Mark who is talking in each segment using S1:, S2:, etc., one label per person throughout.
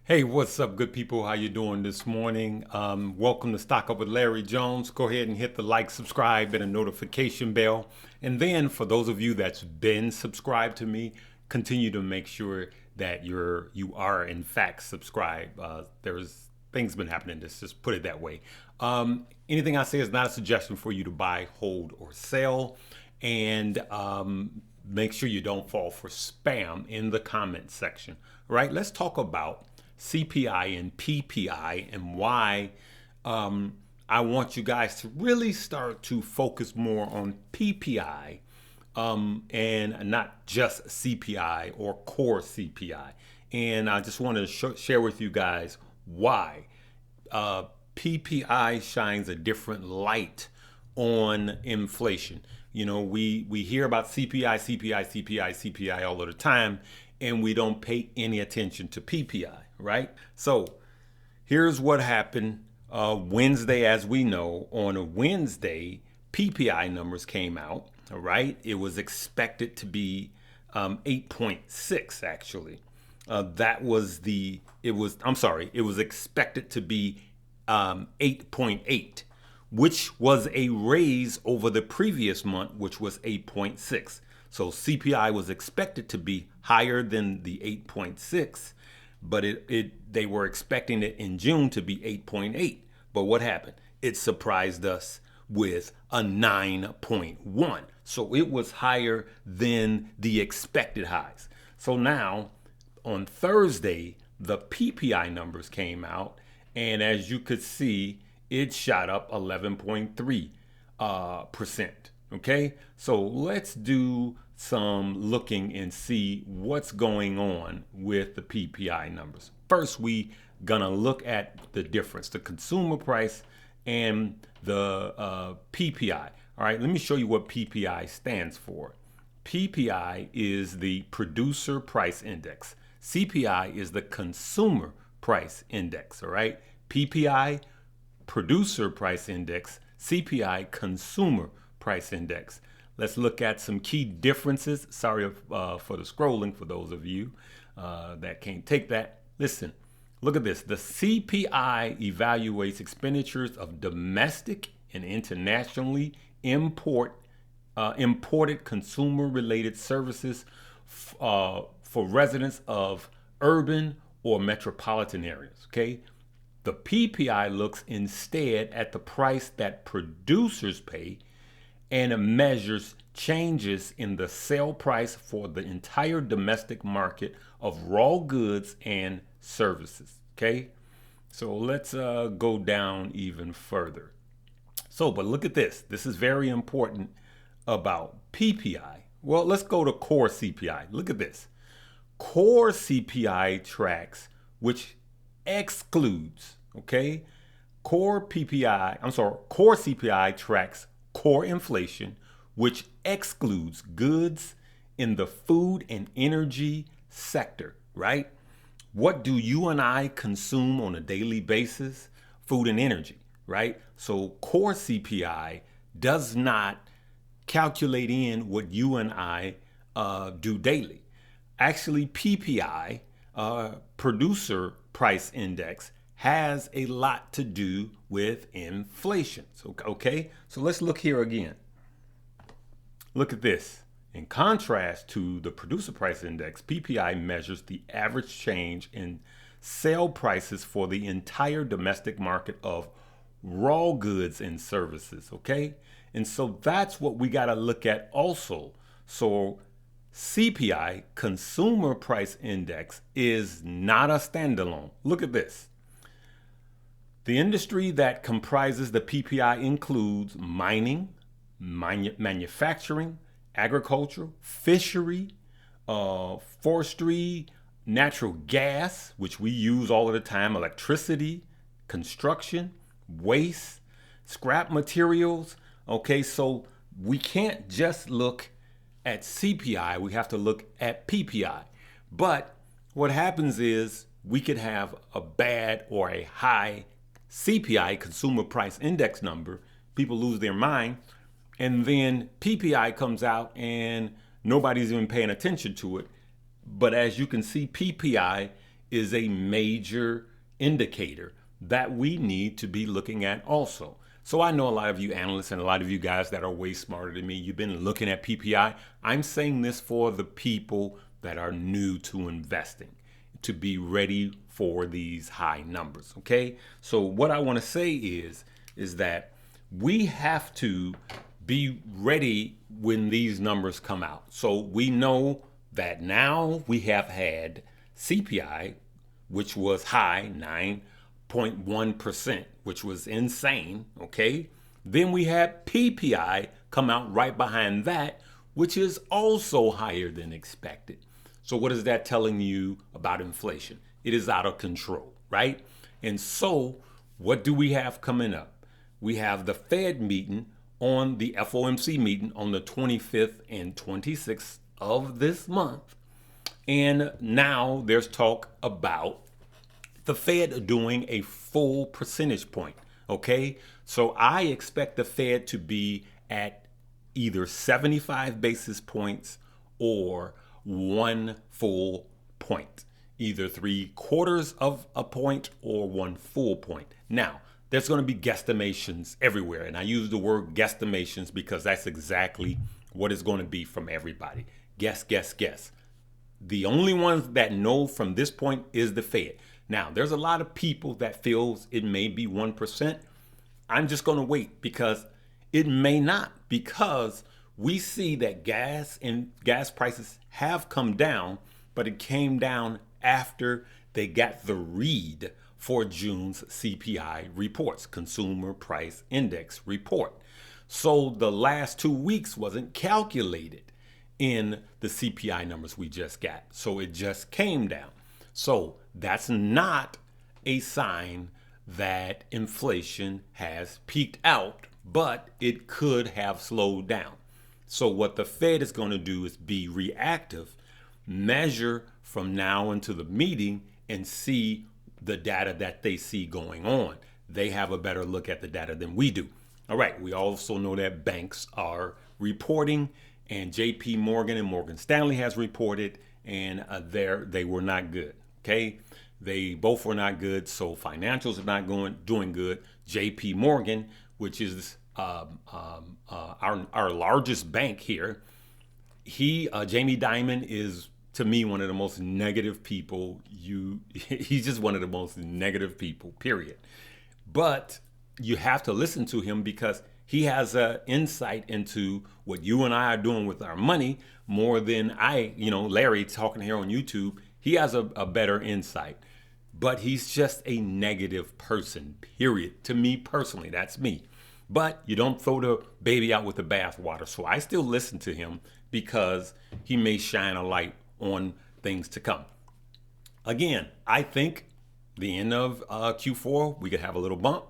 S1: Hey, what's up, good people? How you doing this morning? Welcome to Stock Up with Larry Jones. Go ahead and hit the like, subscribe, and a notification bell. And then for those of you that's been subscribed to me, continue to make sure that you are in fact subscribed. There's things been happening. Just put it that way. Anything I say is not a suggestion for you to buy, hold, or sell. And make sure you don't fall for spam in the comment section. All right, let's talk about CPI and PPI and why I want you guys to really start to focus more on PPI and not just CPI or core CPI. And I just wanted to share with you guys why PPI shines a different light on inflation. You know, we hear about CPI all of the time, and we don't pay any attention to PPI, right? So here's what happened Wednesday. As we know, on a Wednesday, PPI numbers came out, all right? It was expected to be 8.6 actually. It was expected to be 8.8, which was a raise over the previous month, which was 8.6. So CPI was expected to be higher than the 8.6, but they were expecting it in June to be 8.8. But what happened? It surprised us with a 9.1. So it was higher than the expected highs. So now on Thursday, the PPI numbers came out, and as you could see, it shot up 11.3%. Okay, so let's do some looking and see what's going on with the PPI numbers. First, we gonna look at the difference, the consumer price and the PPI. All right, let me show you what PPI stands for. PPI is the producer price index. CPI is the consumer price index. All right, PPI producer price index, CPI consumer price index. Let's look at some key differences. Sorry for the scrolling for those of you that can't take that. Listen, look at this. The CPI evaluates expenditures of domestic and internationally imported consumer-related services for residents of urban or metropolitan areas. Okay. The PPI looks instead at the price that producers pay, and it measures changes in the sale price for the entire domestic market of raw goods and services. Okay, so let's go down even further. But look at this. This is very important about PPI. Well, let's go to core CPI. Look at this. Core CPI tracks, which excludes, okay? Core CPI tracks core inflation, which excludes goods in the food and energy sector, right? What do you and I consume on a daily basis? Food and energy, right? So core CPI does not calculate in what you and I do daily. Actually, PPI, producer price index, has a lot to do with inflation. So, okay, so let's look here again. Look at this. In contrast to the producer price index, PPI measures the average change in sale prices for the entire domestic market of raw goods and services, okay? And so that's what we got to look at also. So CPI, Consumer Price Index, is not a standalone. Look at this. The industry that comprises the PPI includes mining, manufacturing, agriculture, fishery, forestry, natural gas, which we use all of the time, electricity, construction, waste, scrap materials. Okay, so we can't just look at CPI, we have to look at PPI. But what happens is we could have a bad or a high CPI, Consumer Price Index number, people lose their mind, and then PPI comes out and nobody's even paying attention to it. But as you can see, PPI is a major indicator that we need to be looking at also. So I know a lot of you analysts and a lot of you guys that are way smarter than me, you've been looking at PPI. I'm saying this for the people that are new to investing, to be ready for these high numbers, okay? So what I want to say is that we have to be ready when these numbers come out. So we know that now we have had CPI, which was high, 9.1%, which was insane, okay? Then we had PPI come out right behind that, which is also higher than expected. So what is that telling you about inflation? It is out of control, right? And so what do we have coming up? We have the Fed meeting on the FOMC meeting on the 25th and 26th of this month. And now there's talk about the Fed doing a full percentage point, okay? So I expect the Fed to be at either 75 basis points or 1 full point, either 3/4 of a point or 1 full point. Now, there's going to be guesstimations everywhere. And I use the word guesstimations because that's exactly what it's going to be from everybody. Guess, guess, guess. The only ones that know from this point is the Fed. Now, there's a lot of people that feels it may be 1%. I'm just going to wait because it may not, because we see that gas prices have come down, but it came down after they got the read for June's CPI reports, Consumer Price Index report. So the last 2 weeks wasn't calculated in the CPI numbers we just got. So it just came down. So that's not a sign that inflation has peaked out, but it could have slowed down. So what the Fed is going to do is be reactive, measure from now until the meeting and see the data that they see going on. They have a better look at the data than we do. All right, we also know that banks are reporting, and JP Morgan and Morgan Stanley has reported, and they were not good, okay? They both were not good, so financials are not doing good. JP Morgan, which is our largest bank here, Jamie Dimon is, to me, one of the most negative people. He's just one of the most negative people, period. But you have to listen to him because he has an insight into what you and I are doing with our money more than Larry talking here on YouTube. He has a better insight, but he's just a negative person, period. To me personally, that's me. But you don't throw the baby out with the bathwater. So I still listen to him because he may shine a light on things to come. Again, I think the end of Q4, we could have a little bump.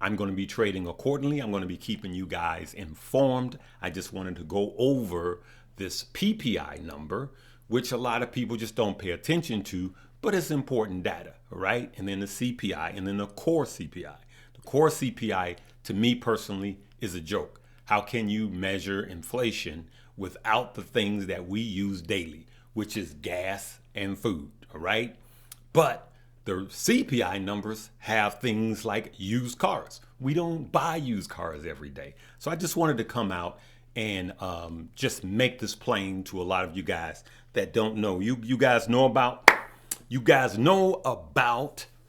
S1: I'm going to be trading accordingly. I'm going to be keeping you guys informed. I just wanted to go over this PPI number, which a lot of people just don't pay attention to, but it's important data, right? And then the CPI, and then the core CPI. The core CPI, to me personally, is a joke. How can you measure inflation without the things that we use daily, which is gas and food, all right? But the CPI numbers have things like used cars. We don't buy used cars every day. So I just wanted to come out and just make this plain to a lot of you guys that don't know. You guys know about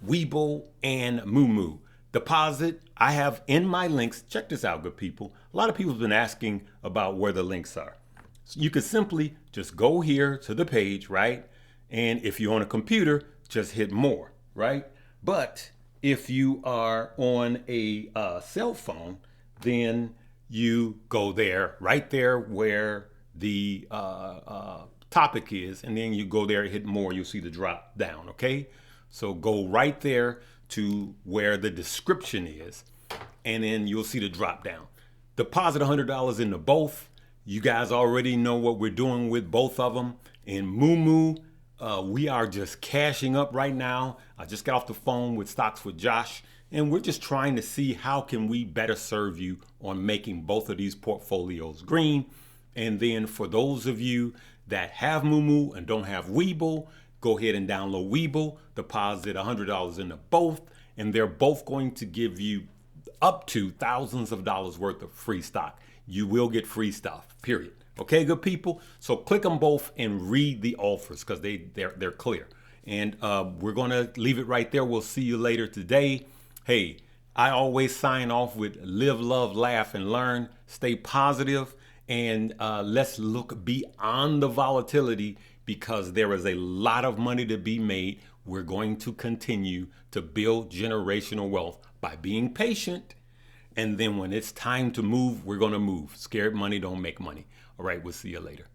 S1: Webull and Moo. Deposit, I have in my links. Check this out, good people. A lot of people have been asking about where the links are. So you could simply just go here to the page, right? And if you're on a computer, just hit more, right? But if you are on a cell phone, then you go there, right there where the topic is, and then you go there, hit more, you'll see the drop down, okay? So go right there to where the description is, and then you'll see the drop down. Deposit $100 into both. You guys already know what we're doing with both of them. In Moo, we are just cashing up right now. I just got off the phone with Stocks with Josh, and we're just trying to see how can we better serve you on making both of these portfolios green. And then for those of you that have Moo and don't have Webull, go ahead and download Webull, deposit $100 into both, and they're both going to give you up to thousands of dollars worth of free stock. You will get free stuff, period. Okay, good people? So click them both and read the offers because they're clear. And we're going to leave it right there. We'll see you later today. Hey, I always sign off with live, love, laugh, and learn. Stay positive, and let's look beyond the volatility because there is a lot of money to be made. We're going to continue to build generational wealth by being patient. And then when it's time to move, we're going to move. Scared money don't make money. All right, we'll see you later.